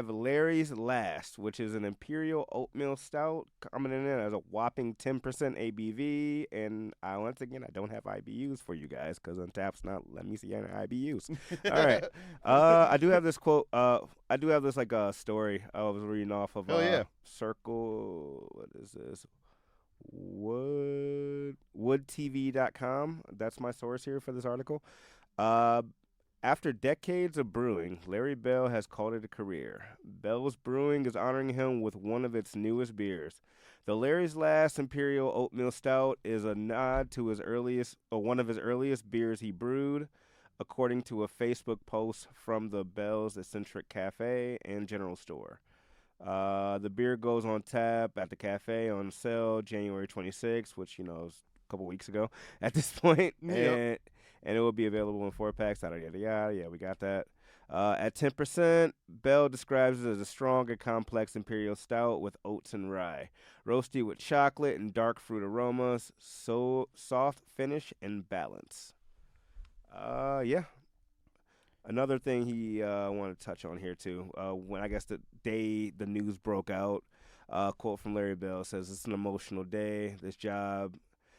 Larry's Last, which is an Imperial Oatmeal Stout coming in as a whopping 10% ABV. And once again, I don't have IBUs for you guys because Untapped's not let me see any IBUs. All right. I do have this quote. I do have this like story I was reading off of Circle. What is this? Woodtv.com. That's my source here for this article. After decades of brewing, Larry Bell has called it a career. Bell's Brewing is honoring him with one of its newest beers. The Larry's Last Imperial Oatmeal Stout is a nod to one of his earliest beers he brewed, according to a Facebook post from the Bell's Eccentric Cafe and General Store. The beer goes on tap at the cafe on sale January 26th, which, is a couple weeks ago at this point. Yep. And it will be available in 4-packs, yada, yada, yada. Yeah, we got that. At 10%, Bell describes it as a strong and complex imperial stout with oats and rye. Roasty with chocolate and dark fruit aromas. So soft finish and balance. Yeah. Another thing he wanted to touch on here, too. When I guess the day the news broke out, quote from Larry Bell says, "It's an emotional day.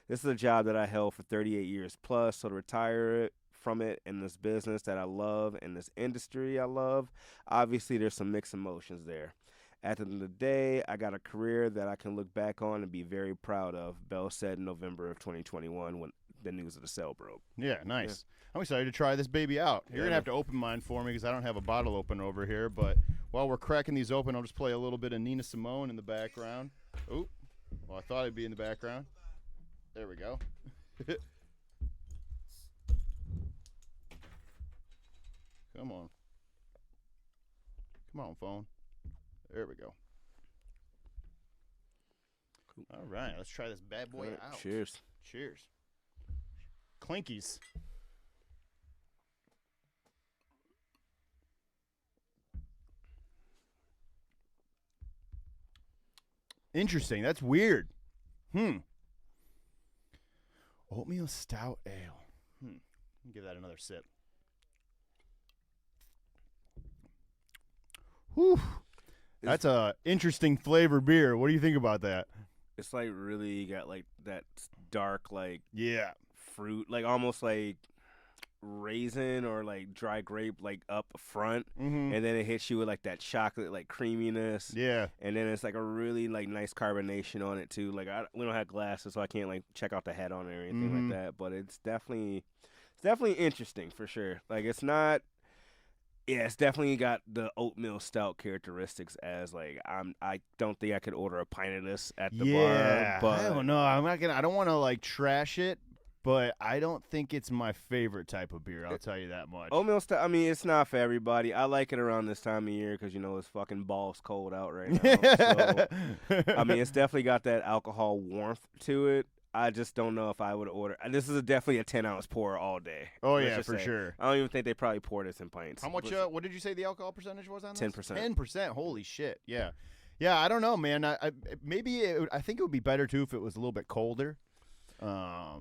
This is a job that I held for 38 years plus, so to retire from it in this business that I love, in this industry I love, obviously there's some mixed emotions there. At the end of the day, I got a career that I can look back on and be very proud of," Bell said in November of 2021 when the news of the sale broke. Yeah, nice. Yeah. I'm excited to try this baby out. You're going to have to open mine for me because I don't have a bottle opener over here, but while we're cracking these open, I'll just play a little bit of Nina Simone in the background. Oh, well, I thought it'd be in the background. There we go. Come on. Come on, phone. There we go. Cool. All right, let's try this bad boy out. Cheers. Cheers. Clinkies. Interesting. That's weird. Oatmeal Stout Ale. Give that another sip. Whew. That's a interesting flavor beer. What do you think about that? It's like really got like that dark like fruit, like almost like raisin or like dry grape like up front, and then it hits you with like that chocolate like creaminess. Yeah, and then it's like a really like nice carbonation on it too. Like we don't have glasses, so I can't like check out the head on it or anything like that. But it's definitely interesting for sure. Like it's not. Yeah, it's definitely got the oatmeal stout characteristics. As like I don't think I could order a pint of this at the bar. But I don't know. I don't want to like trash it. But I don't think it's my favorite type of beer. I'll tell you that much. Oatmeal stout. I mean, it's not for everybody. I like it around this time of year because it's fucking balls cold out right now. So, I mean, it's definitely got that alcohol warmth to it. I just don't know if I would order. This is definitely a 10-ounce pour all day. Oh yeah, for sure. I don't even think they probably pour this in pints. How much? What did you say the alcohol percentage was on this? 10%. 10%. Holy shit. Yeah. Yeah. I don't know, man. I think it would be better too if it was a little bit colder.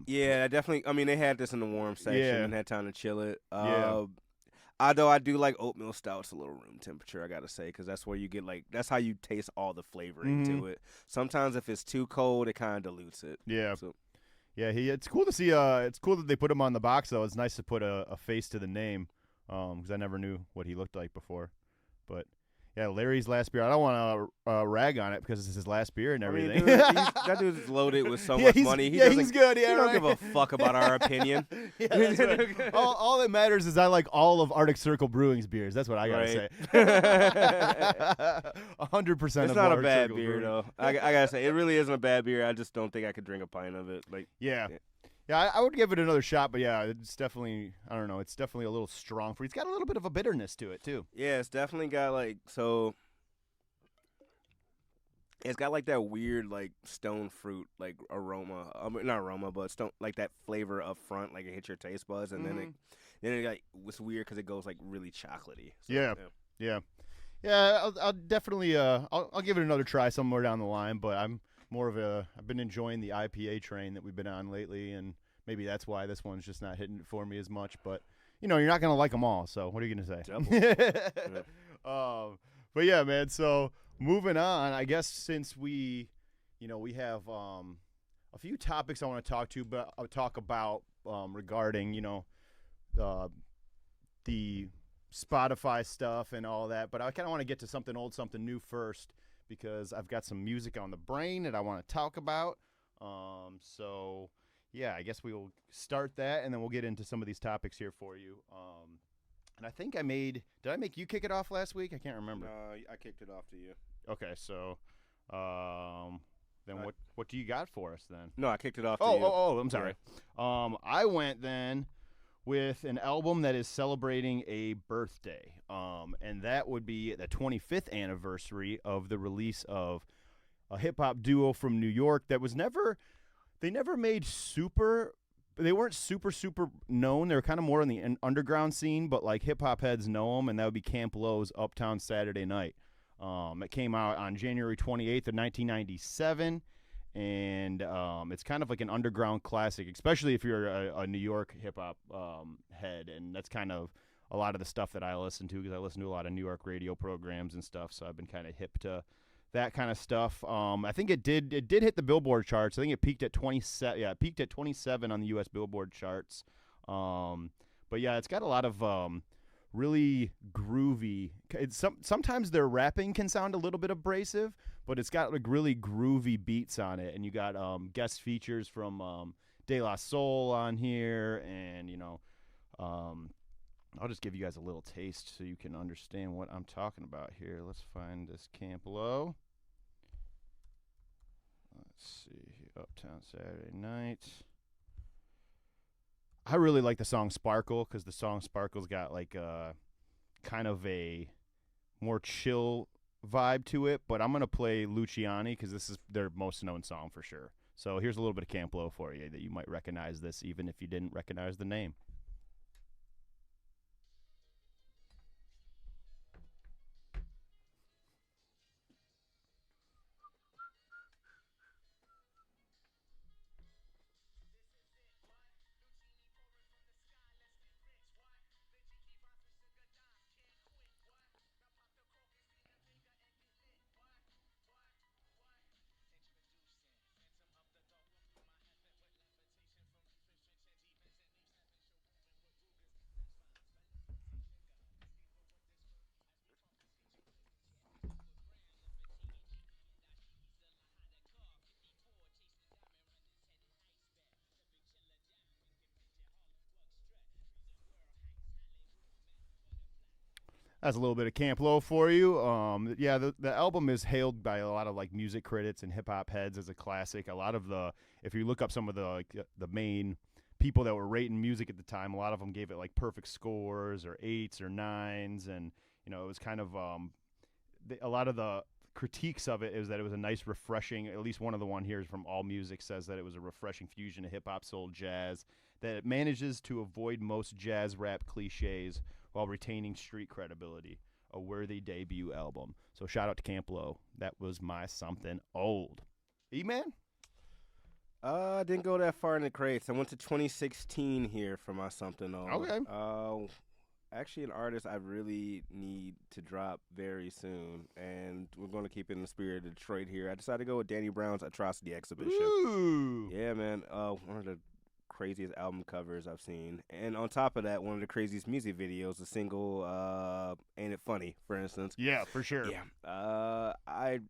Yeah, definitely. I mean, they had this in the warm section and had time to chill it. Although I do like oatmeal stouts a little room temperature, I gotta say, because that's where you get that's how you taste all the flavoring to it. Sometimes if it's too cold, it kind of dilutes it. Yeah. So. Yeah. It's cool to see. It's cool that they put him on the box though. It's nice to put a face to the name, because I never knew what he looked like before, but. Yeah, Larry's last beer. I don't want to rag on it because it's his last beer and everything. I mean, that dude's loaded with so much money. He's good. Yeah, he don't give a fuck about our opinion. Yeah, that's right. all that matters is I like all of Arctic Circle Brewing's beers. That's what I gotta say. 100%. It's not a bad beer though. I gotta say, it really isn't a bad beer. I just don't think I could drink a pint of it. Yeah, I would give it another shot, but yeah, it's definitely, I don't know, it's definitely a little strong for. It's got a little bit of a bitterness to it too. Yeah, it's definitely got it's got like that weird like stone fruit like aroma. Not aroma, but stone like that flavor up front, like it hits your taste buds, and then it like was weird because it goes like really chocolatey. So, yeah. I'll definitely I'll give it another try somewhere down the line, but I've been enjoying the IPA train that we've been on lately, and maybe that's why this one's just not hitting it for me as much. But you're not gonna like them all, so what are you gonna say? But yeah, man. So moving on, I guess since we have a few topics I want to talk about regarding the Spotify stuff and all that. But I kind of want to get to something old, something new first because I've got some music on the brain that I want to talk about. So yeah, I guess we will start that, and then we'll get into some of these topics here for you. And I think did I make you kick it off last week? I can't remember. I kicked it off to you. Okay, so then what do you got for us then? No, I kicked it off to you. Oh, I'm sorry. I went then with an album that is celebrating a birthday. And that would be the 25th anniversary of the release of a hip-hop duo from New York that was they weren't super known. They were kind of more in the underground scene, but like hip-hop heads know them, and that would be Camp Lowe's Uptown Saturday Night. It came out on January 28th of 1997, and it's kind of like an underground classic, especially if you're a New York hip-hop head, and that's kind of a lot of the stuff that I listen to because I listen to a lot of New York radio programs and stuff, so I've been kind of hip to that kind of stuff. I think it did hit the Billboard charts. I think it peaked at 27. Yeah, it peaked at 27 on the U.S. Billboard charts. But yeah, it's got a lot of really groovy. Sometimes their rapping can sound a little bit abrasive, but it's got like really groovy beats on it. And you got guest features from De La Soul on here, and I'll just give you guys a little taste so you can understand what I'm talking about here. Let's find this Camp Lowe. Let's see. Uptown Saturday Night. I really like the song Sparkle because the song Sparkle's got like a kind of a more chill vibe to it. But I'm going to play Luciani because this is their most known song for sure. So here's a little bit of Camp Lowe for you that you might recognize this even if you didn't recognize the name. That's a little bit of Camp Lowe for you. Yeah, the album is hailed by a lot of like music critics and hip hop heads as a classic. A lot of if you look up some of the main people that were rating music at the time, a lot of them gave it like perfect scores or 8s or 9s, and it was kind of a lot of the critiques of it is that it was a nice, refreshing. At least one of the one here is from All Music says that it was a refreshing fusion of hip hop, soul, jazz. That it manages to avoid most jazz rap cliches while retaining street credibility. A worthy debut album. So shout out to Camp Lowe. That was my something old. E-Man? I didn't go that far in the crates. I went to 2016 here for my something old. Okay. Actually, an artist I really need to drop very soon, and we're going to keep it in the spirit of Detroit here. I decided to go with Danny Brown's Atrocity Exhibition. Ooh. Yeah, man. One of the craziest album covers I've seen, and on top of that, one of the craziest music videos, the single "Ain't It Funny," for instance. Yeah, for sure. Yeah. I'm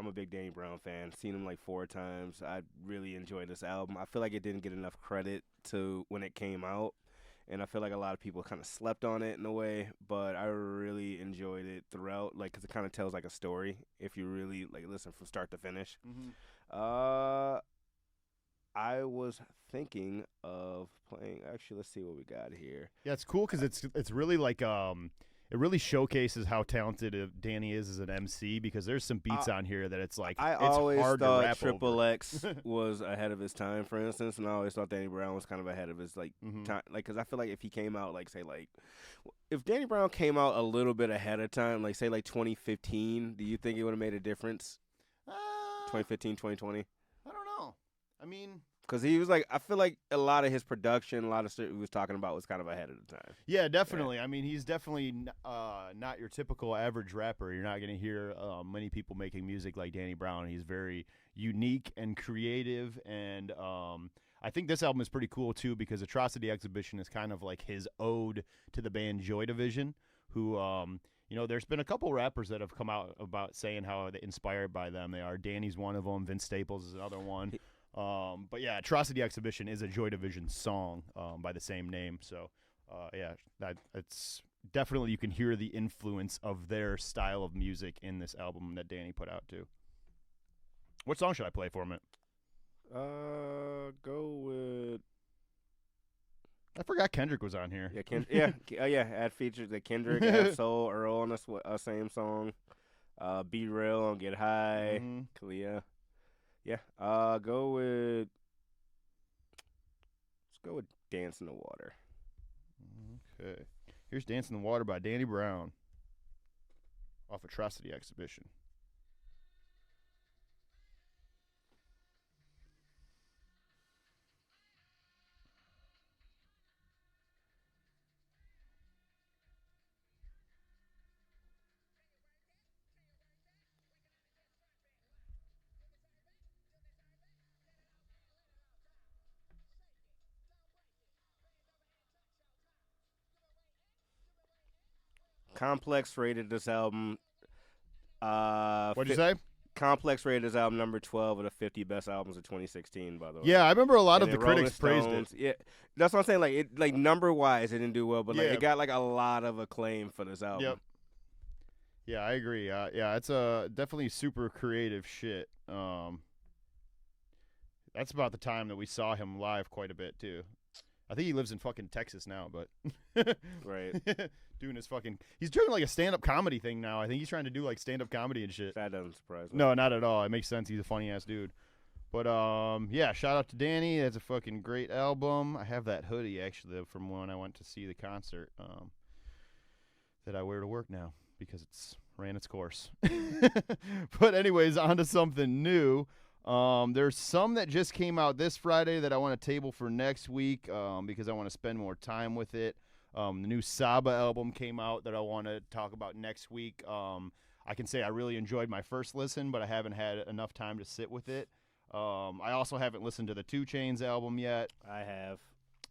a big Danny Brown fan. Seen him like 4 times. I really enjoyed this album. I feel like it didn't get enough credit to when it came out, and I feel like a lot of people kind of slept on it in a way. But I really enjoyed it throughout, like, because it kind of tells like a story if you really like listen from start to finish. Mm-hmm. I was thinking of playing. Actually, let's see what we got here. Yeah, it's cool because it's really like it really showcases how talented Danny is as an MC because there's some beats on here that it's like I it's always hard thought to rap Triple over. X was ahead of his time, for instance, and I always thought Danny Brown was kind of ahead of his like time, like because I feel like if he came out like say like if Danny Brown came out a little bit ahead of time, like say like 2015, do you think it would have made a difference? 2015, 2020. I don't know. I mean, Because he was like, I feel like a lot of his production, a lot of shit he was talking about was kind of ahead of the time. Yeah, definitely. I mean, he's definitely not your typical average rapper. You're not going to hear many people making music like Danny Brown. He's very unique and creative, and I think this album is pretty cool too because Atrocity Exhibition is kind of like his ode to the band Joy Division, who there's been a couple rappers that have come out about saying how they're inspired by them. They are. Danny's one of them. Vince Staples is another one. But yeah, Atrocity Exhibition is a Joy Division song by the same name. So it's definitely, you can hear the influence of their style of music in this album that Danny put out too. What song should I play for him? Go with. I forgot Kendrick was on here. Yeah, add features that Kendrick, Absol, Earl on the same song. Be Real on Get High. Mm-hmm. Kalia. Yeah. Go with. Let's go with Dance in the Water. Okay. Here's Dance in the Water by Danny Brown off Atrocity Exhibition. Complex rated this album. What'd you say? Complex rated this album number 12 of the 50 best albums of 2016. By the way. Yeah, I remember a lot And of the then critics praised it. Yeah, that's what I'm saying. Like number wise, it didn't do well, but like Yeah. it got like a lot of acclaim for this album. Yep. Yeah, I agree. Yeah, it's definitely super creative shit. That's about the time that we saw him live quite a bit too. I think he lives in fucking Texas now, but Right. doing his fucking, he's doing like a stand-up comedy thing now. I think he's trying to do like stand-up comedy and shit. That doesn't surprise me. No, not at all. It makes sense. He's a funny ass dude. But yeah, shout out to Danny. That's a fucking great album. I have that hoodie actually from when I went to see the concert that I wear to work now because it's ran its course. But anyways, on to something new. There's some that just came out this Friday that I want to table for next week because I want to spend more time with it. The new Saba album came out that I want to talk about next week. I can say I really enjoyed my first listen, but I haven't had enough time to sit with it. I also haven't listened to the 2 Chainz album yet. I have.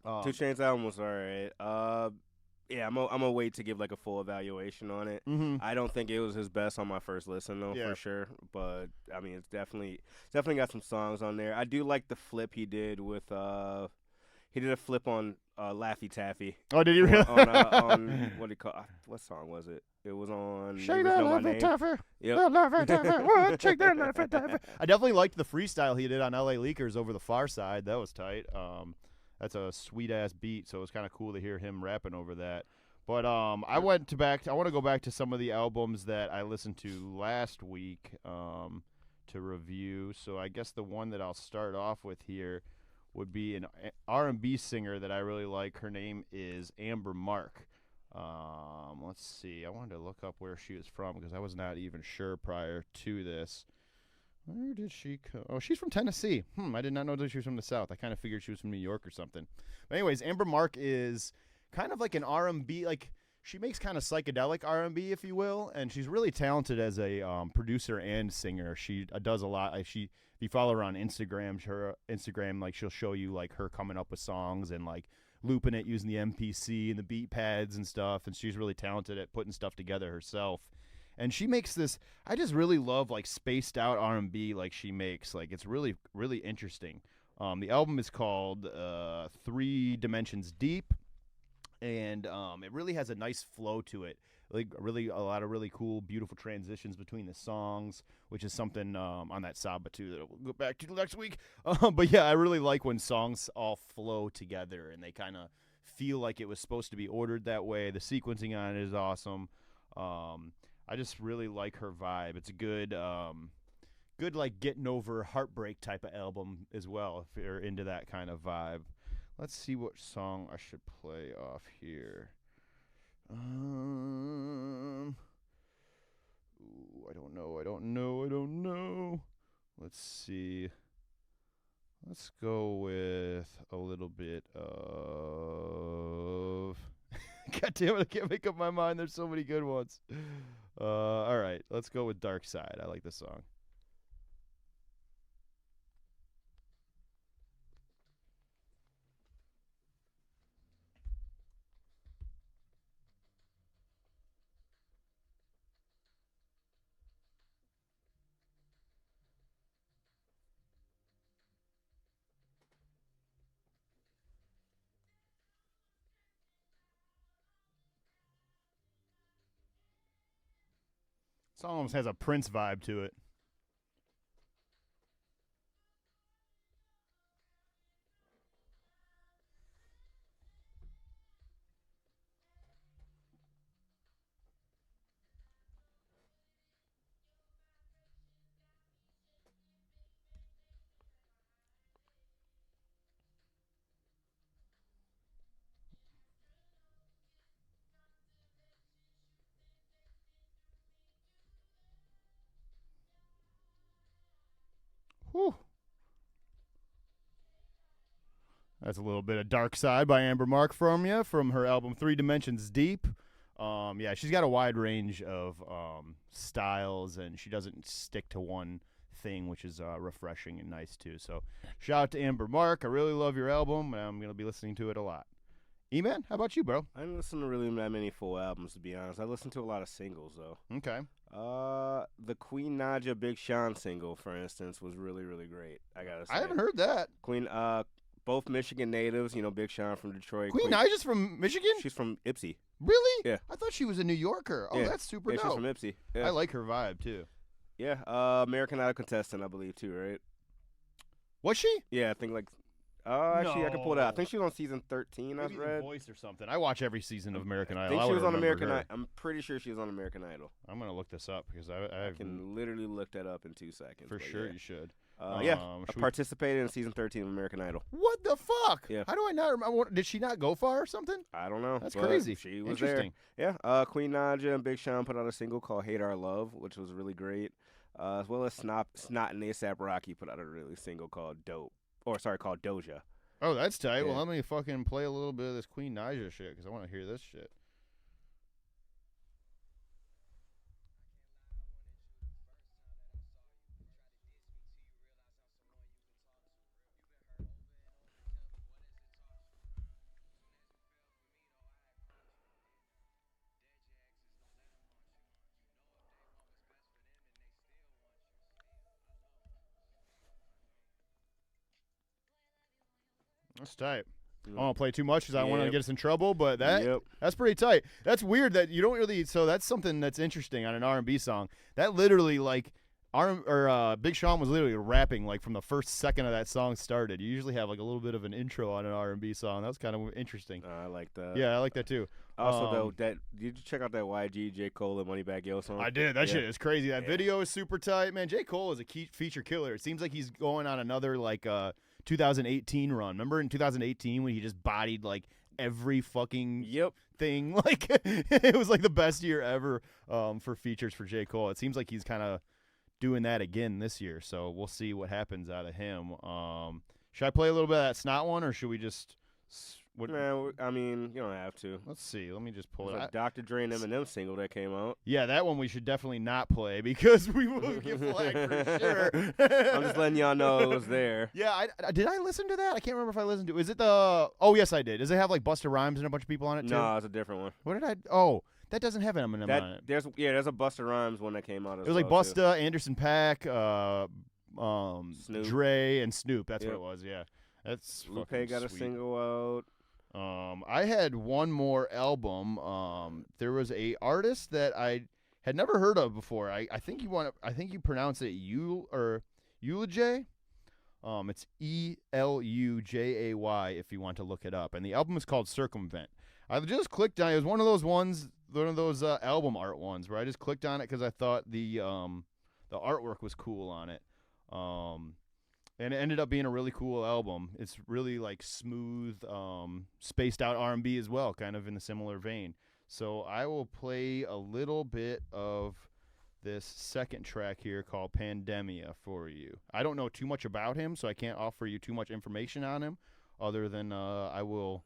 2 Chainz album was alright. Yeah, I'm gonna wait to give like a full evaluation on it. Mm-hmm. I don't think it was his best on my first listen though, Yeah. for sure. But I mean, it's definitely got some songs on there. I do like the flip he did with he did a flip on Laffy Taffy. Oh, did you really? on what do you call? What song was it? It was on. Shake Neighbors that Know My Laffy Name. Taffy. Yep. Laffy Taffy. What? Shake that Laffy Taffy. I definitely liked the freestyle he did on LA Leakers over the Far Side. That was tight. That's a sweet ass beat, so it was kind of cool to hear him rapping over that. But I want to go back to some of the albums that I listened to last week to review. So I guess the one that I'll start off with here would be an R&B singer that I really like. Her name is Amber Mark. Let's see. I wanted to look up where she was from because I was not even sure prior to this. Where did she come? Oh, she's from Tennessee. I did not know that she was from the South. I kind of figured she was from New York or something. But anyways, Amber Mark is kind of like an R&B, like she makes kind of psychedelic R&B, if you will, and she's really talented as a producer and singer. She does a lot. If you follow her on Instagram, like she'll show you like her coming up with songs and like looping it using the MPC and the beat pads and stuff, and she's really talented at putting stuff together herself. And she makes this, I just really love like spaced out R&B like she makes. Like it's really, really interesting. The album is called 3 Dimensions Deep. And it really has a nice flow to it. Like really a lot of really cool, beautiful transitions between the songs, which is something on that Saba too that we'll go back to next week. But yeah, I really like when songs all flow together and they kind of feel like it was supposed to be ordered that way. The sequencing on it is awesome. I just really like her vibe. It's a good like getting over heartbreak type of album as well if you're into that kind of vibe. Let's see what song I should play off here. I don't know. Let's see. Let's go with a little bit of. God damn it! I can't make up my mind. There's so many good ones. All right, let's go with Darkseid. I like this song. Song almost has a Prince vibe to it. Whew. That's a little bit of Darkseid by Amber Mark from you, from her album 3 Dimensions Deep. Yeah, she's got a wide range of styles, and she doesn't stick to one thing, which is refreshing and nice, too. So shout out to Amber Mark. I really love your album, and I'm going to be listening to it a lot. E-Man, how about you, bro? I didn't listen to really that many full albums, to be honest. I listened to a lot of singles, though. Okay. The Queen Naja Big Sean single, for instance, was really, really great. I gotta say. I haven't heard that. Both Michigan natives. Big Sean from Detroit. Queen Naja's from Michigan? She's from Ypsi. Really? Yeah. I thought she was a New Yorker. Oh, yeah. That's super Yeah, dope. she's from Ypsi. Yeah. I like her vibe, too. Yeah. American Idol contestant, I believe, too, right? Was she? Yeah, I think actually, I can pull it out. I No. think she was on season 13. Maybe I've read. The Voice or something. I watch every season of American Idol. I think she was on American Idol. Idol. I'm pretty sure she was on American Idol. I'm gonna look this up because I can literally look that up in 2 seconds. For sure, yeah. you should. I participated in season 13 of American Idol. What the fuck? Yeah. How do I not remember? Did she not go far or something? I don't know. That's but crazy. She was Interesting. there. Yeah. Queen Naja and Big Sean put out a single called "Hate Our Love," which was really great. As well as Snot and ASAP Rocky put out a really single called called Doja. Oh, that's tight. Yeah. Well, let me fucking play a little bit of this Queen Naja shit because I want to hear this shit. That's tight. I don't want to play too much because I don't want to get us in trouble, but that's pretty tight. That's weird that you don't really. So that's something that's interesting on an R&B song. That literally Big Sean was literally rapping like from the first second of that song started. You usually have like a little bit of an intro on an R&B song. That was kind of interesting. I like that. Yeah, I like that too. Also, did you check out that YG, J. Cole, and Moneybagg Yo song? I did. That shit is crazy. That video is super tight, man. J. Cole is a key feature killer. It seems like he's going on another 2018 run. Remember in 2018 when he just bodied like every fucking thing? Like it was like the best year ever for features for J. Cole. It seems like he's kind of doing that again this year. So we'll see what happens out of him. Should I play a little bit of that Snot one, or should we just? I mean, you don't have to. Let's see. Let me just pull it out. out. Dr. Dre and Eminem single that came out. Yeah, that one we should definitely not play because we will get flagged for sure. I'm just letting y'all know it was there. Yeah, did I listen to that? I can't remember if I listened to it. Is it the... Oh, yes, I did. Does it have, like, Busta Rhymes and a bunch of people on it, too? No, it's a different one. What did I... Oh, that doesn't have Eminem on it. There's a Busta Rhymes one that came out as well. It was like Busta, too. Anderson .Paak, Snoop. Dre, and Snoop. That's what it was, yeah. That's Lupe fucking got a sweet. single out. I had one more album. There was a artist that I had never heard of before. I think you pronounce it Eulajay. It's Elujay if you want to look it up. And the album is called Circumvent. I just clicked on it. It was one of those album art ones where I just clicked on it because I thought the artwork was cool on it. And it ended up being a really cool album. It's really like smooth, spaced out R&B as well, kind of in a similar vein. So I will play a little bit of this second track here called Pandemia for you. I don't know too much about him, so I can't offer you too much information on him other than I will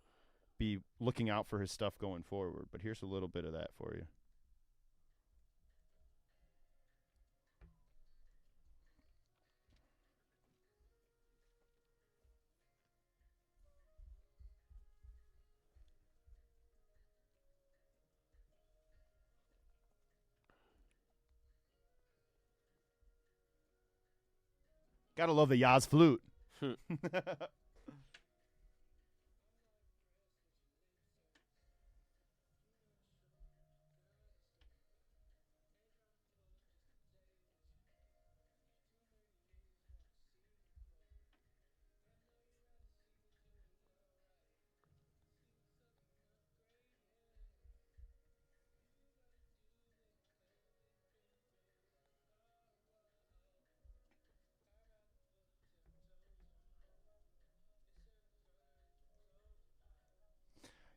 be looking out for his stuff going forward. But here's a little bit of that for you. Gotta love the Yaz flute.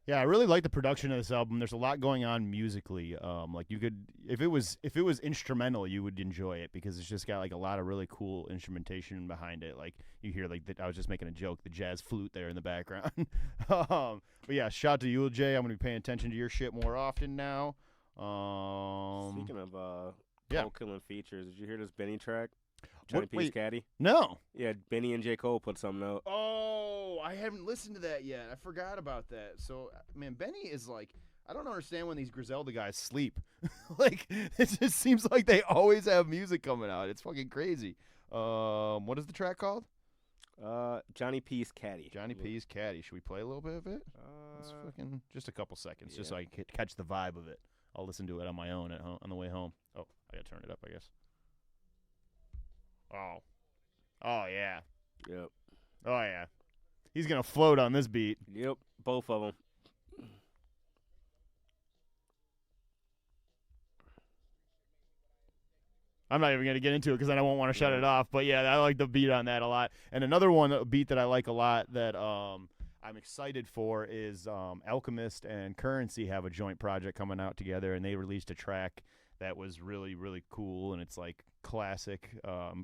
Yeah, I really like the production of this album. There's a lot going on musically. Like you could, if it was instrumental, you would enjoy it because it's just got like a lot of really cool instrumentation behind it. Like you hear like I was just making a joke, the jazz flute there in the background. But yeah, shout out to you, Jay. I'm gonna be paying attention to your shit more often now. Speaking of Cole killing features, did you hear this Benny track? Johnny P's Caddy? No. Yeah, Benny and J. Cole put something out. Oh, I haven't listened to that yet. I forgot about that. So, man, Benny is like, I don't understand when these Griselda guys sleep. Like, it just seems like they always have music coming out. It's fucking crazy. What is the track called? Johnny P's Caddy. Johnny P's Caddy. Should we play a little bit of it? It's fucking just a couple seconds, just so I can catch the vibe of it. I'll listen to it on my own at home, on the way home. Oh, I gotta turn it up, I guess. Oh yeah. Yep. Oh yeah. He's gonna float on this beat. Yep. Both of them. I'm not even gonna get into it because I won't want to shut it off. But yeah, I like the beat on that a lot. And another beat that I like a lot that I'm excited for is Alchemist and Currency have a joint project coming out together, and they released a track that was really, really cool, and it's like classic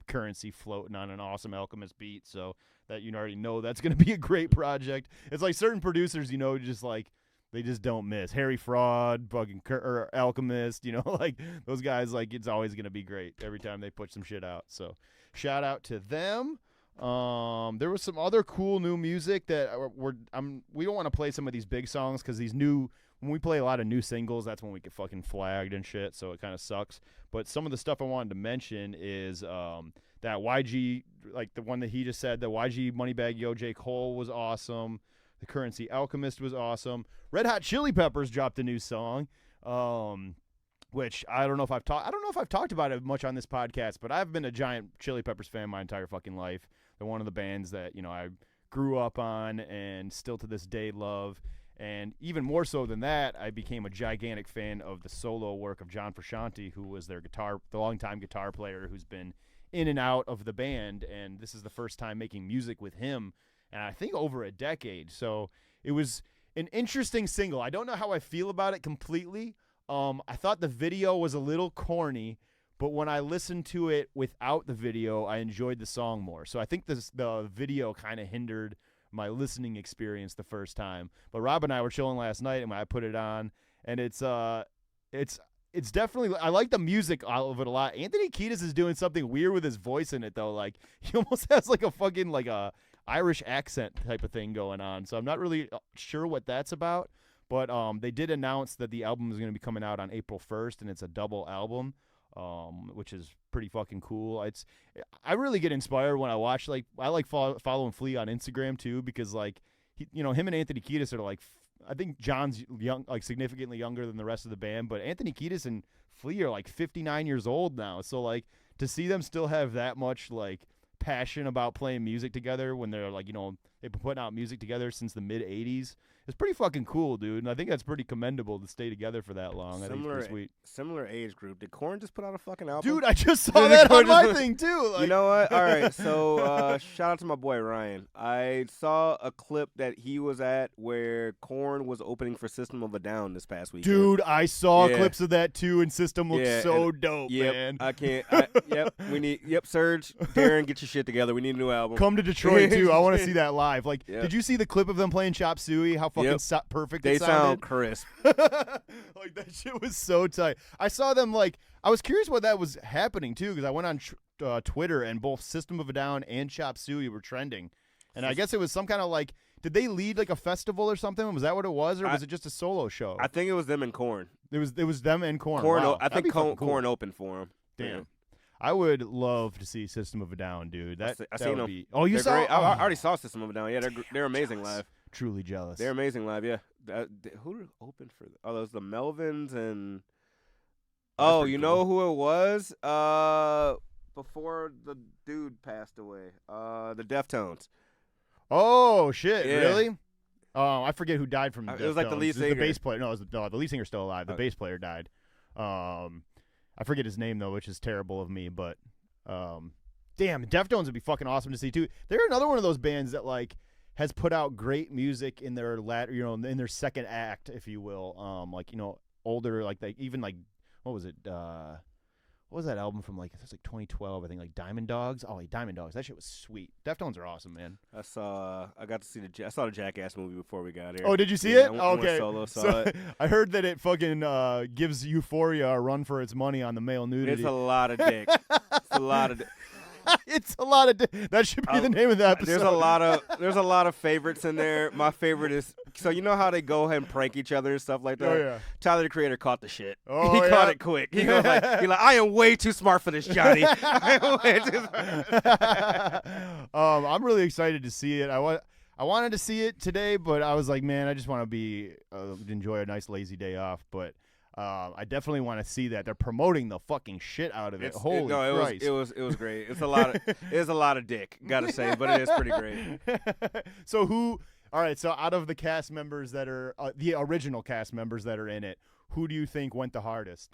Currency floating on an awesome Alchemist beat, so that you already know that's going to be a great project. It's like certain producers, you know, just like they just don't miss. Harry Fraud, or Alchemist, you know, like those guys, like it's always going to be great every time they put some shit out. So shout out to them. There was some other cool new music that we don't want to play some of these big songs because when we play a lot of new singles, that's when we get fucking flagged and shit, so it kind of sucks. But some of the stuff I wanted to mention is that YG, like the one that he just said, the YG Moneybagg Yo J. Cole was awesome. The Currency Alchemist was awesome. Red Hot Chili Peppers dropped a new song, which I don't know if I've talked about it much on this podcast, but I've been a giant Chili Peppers fan my entire fucking life. They're one of the bands that, you know, I grew up on and still to this day love. And even more so than that, I became a gigantic fan of the solo work of John Frusciante, who was the longtime guitar player who's been in and out of the band. And this is the first time making music with him, and I think over a decade. So it was an interesting single. I don't know how I feel about it completely. I thought the video was a little corny, but when I listened to it without the video, I enjoyed the song more. So I think the video kind of hindered my listening experience the first time. But Rob and I were chilling last night, and I put it on, and it's definitely, I like the music of it a lot. Anthony Kiedis is doing something weird with his voice in it though. Like he almost has like a fucking like a Irish accent type of thing going on. So I'm not really sure what that's about. But they did announce that the album is going to be coming out on April 1st, and it's a double album, which is pretty fucking cool. I really get inspired when I watch, like, I like following Flea on Instagram too, because like him and Anthony Kiedis are like, I think John's young, like significantly younger than the rest of the band, but Anthony Kiedis and Flea are like 59 years old now. So like to see them still have that much like passion about playing music together when they're like, they've been putting out music together since the mid 80s It's pretty fucking cool, dude. And I think that's pretty commendable to stay together for that long. I think it's pretty sweet. Similar age group. Did Korn just put out a fucking album? Dude, I just saw that on my thing, too. Like, you know what? All right, so shout out to my boy Ryan. I saw a clip that he was at where Korn was opening for System of a Down this past weekend. Dude, I saw clips of that, too, and System looks so dope, man. I can't. Serge, Darren, get your shit together. We need a new album. Come to Detroit, too. I want to see that live. Like, did you see the clip of them playing Chop Suey? How fucking perfect it sounded? They sound crisp. Like, that shit was so tight. I saw them, like, I was curious what that was happening, too, because I went on Twitter, and both System of a Down and Chop Suey were trending. And I guess it was some kind of, like, did they lead, like, a festival or something? Was that what it was, or was it just a solo show? I think it was them and Korn. It was them and Korn. Wow, I think Korn opened for them. Damn. Yeah. I would love to see System of a Down, dude. I seen them. Oh, you saw? Great. I already saw System of a Down. Yeah, they're amazing live. Truly jealous. They're amazing live. Yeah. Who opened for? Those the Melvins and. Oh, you know who it was? Before the dude passed away. The Deftones. Oh shit! Yeah. Really? Oh, I forget who died from the Deftones. It was like the lead singer. The bass player. No, the lead singer's still alive. The bass player died. I forget his name though, which is terrible of me. But damn, Deftones would be fucking awesome to see too. They're another one of those bands that like has put out great music in their in their second act, if you will. Like older, like they even like what was it? What was that album from? Like it was like 2012, I think. Like Diamond Dogs. Oh, Diamond Dogs. That shit was sweet. Deftones are awesome, man. I saw the Jackass movie before we got here. Oh, did you see it? I okay. Solo, saw it. I heard that it fucking gives Euphoria a run for its money on the male nudity. It's a lot of dick. It's a lot of. It's a lot of. That should be the name of the episode. There's a lot of favorites in there. My favorite is you know how they go ahead and prank each other and stuff like that. Oh yeah. Tyler the Creator caught the shit. Oh, he caught it quick. He goes like, I am way too smart for this, Johnny. I'm really excited to see it. I wanted to see it today, but I was like, man, I just want to enjoy a nice lazy day off, but. I definitely want to see that. They're promoting the fucking shit out of it. Holy Christ. It was great. It's a lot of dick, gotta say, but it is pretty great. So out of the cast members that are the original cast members that are in it, who do you think went the hardest?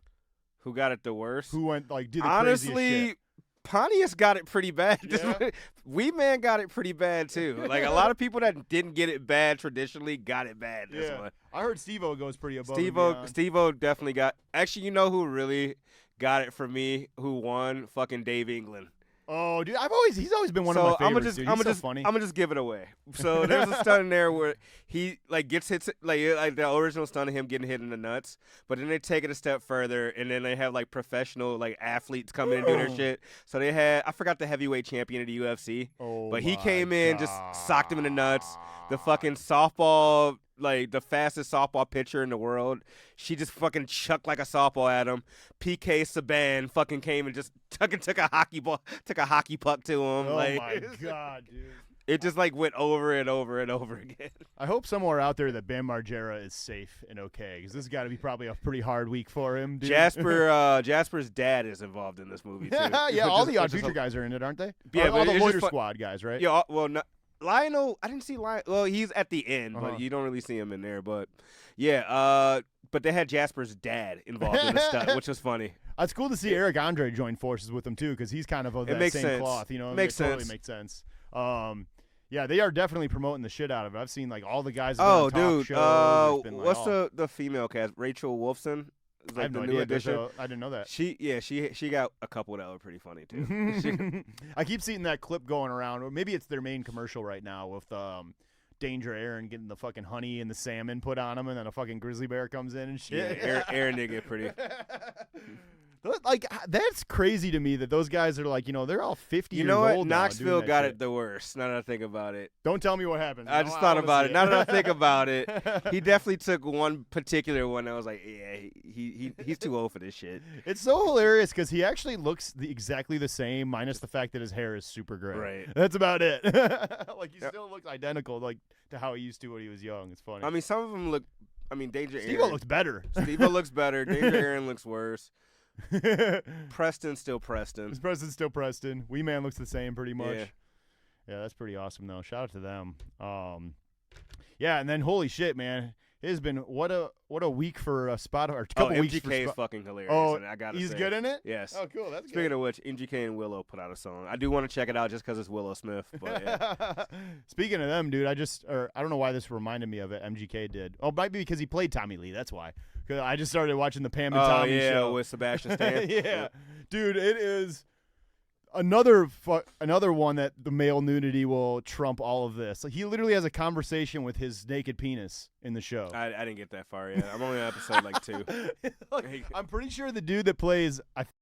Who got it the worst? Who went did the honestly craziest shit? Pontius got it pretty bad. Yeah? Wee Man got it pretty bad too. Like a lot of people that didn't get it bad traditionally got it bad this one. I heard Steve-O goes pretty above. Steve-O definitely got. Actually, you know who really got it for me? Who won? Fucking Dave England. Oh, dude, he's always been one of my favorites. He's so funny. I'm gonna just give it away. So there's a stunt in there where he like gets hit, like the original stunt of him getting hit in the nuts, but then they take it a step further, and then they have like professional like athletes come in and do their shit. So they had I forgot the heavyweight champion of the UFC, but he came in just socked him in the nuts. The fucking softball. Like the fastest softball pitcher in the world, she just fucking chucked like a softball at him. PK Subban fucking came and just took a hockey puck to him. Oh like, my god, dude! It just like went over and over and over again. I hope somewhere out there that Bam Margera is safe and okay, because this has got to be probably a pretty hard week for him. Dude. Jasper's dad is involved in this movie too. Yeah, all the Odd Future guys are in it, aren't they? Yeah, all the Loiter Squad guys, right? Yeah, well, Lionel, I didn't see Lionel. Well, he's at the end, but you don't really see him in there. But yeah, but they had Jasper's dad involved in the stunt, which was funny. It's cool to see Eric Andre join forces with them too, because he's kind of that makes same sense. cloth. You know, makes sense. Totally makes sense. Yeah, they are definitely promoting the shit out of it. I've seen like all the guys. Oh, dude, shows. What's the female cast? Rachel Wolfson. Like I have no idea. I didn't know that. She got a couple that were pretty funny too. I keep seeing that clip going around, or maybe it's their main commercial right now with Danger Aaron getting the fucking honey and the salmon put on him, and then a fucking grizzly bear comes in and shit. Yeah, Aaron did get pretty. Like that's crazy to me that those guys are like, they're all 50 years old. You know what? Now Knoxville got shit. it the worst. Now that I think about it. Don't tell me what happened. I just thought about it. Now that I think about it, he definitely took one particular one. I was like, yeah, he's too old for this shit. It's so hilarious because he actually looks exactly the same, minus the fact that his hair is super gray. Right. That's about it. Like he still looks identical, like to how he used to when he was young. It's funny. I mean, some of them look. I mean, Danger Aaron. Steve-O looks better. Steve-O looks better. Danger Aaron looks worse. Preston's still Preston. Preston's still Preston. Wee Man looks the same pretty much. Yeah, that's pretty awesome though. Shout out to them. Yeah, and then holy shit, man. It has been what a week for a spot or a couple weeks for MGK is fucking hilarious. Oh, and I gotta he's say, good in it? Yes. Oh, cool. That's Speaking good. of which, MGK and Willow put out a song. I do want to check it out just because it's Willow Smith. But yeah. Speaking of them, dude, I don't know why this reminded me of it. MGK did. Oh, might be because he played Tommy Lee. That's why. 'Cause I just started watching the Pam and Tommy show with Sebastian Stan. yeah, dude, it is another one that the male nudity will trump all of this. Like, he literally has a conversation with his naked penis in the show. I didn't get that far yet. I'm only on episode like 2. Look, I'm pretty sure the dude that plays